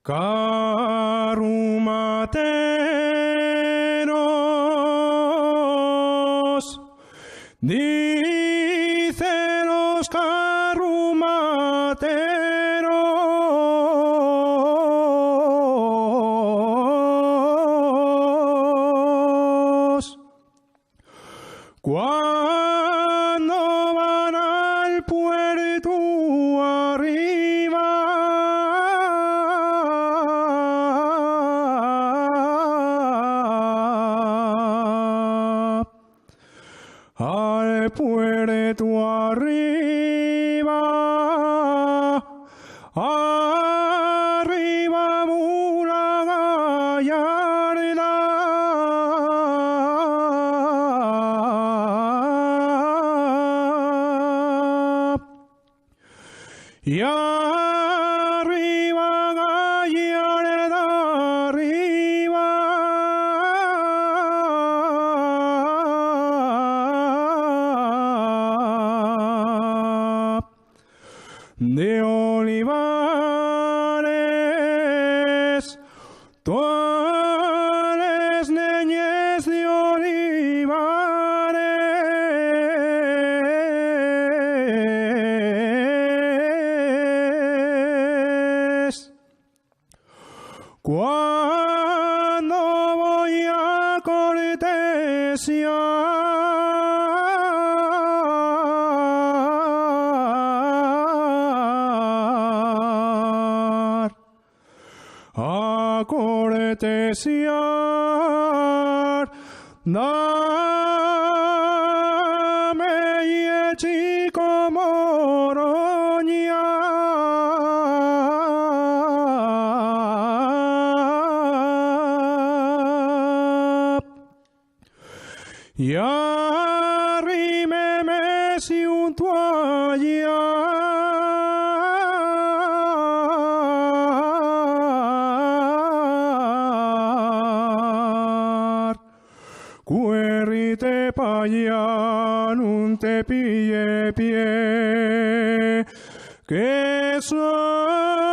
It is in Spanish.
Carrumateros, dicen los carrumateros, cuando van al puerto arriba, al puerto arriba, arriba una gallarda, y arriba gallarda, arriba, de olivares, todas niñas de olivares, cuando voy a cortesiar, a cortesiar, dame el chico moroña, y arrímeme si un toallar, cuerrite pa' allá, nun te pille pie, que soy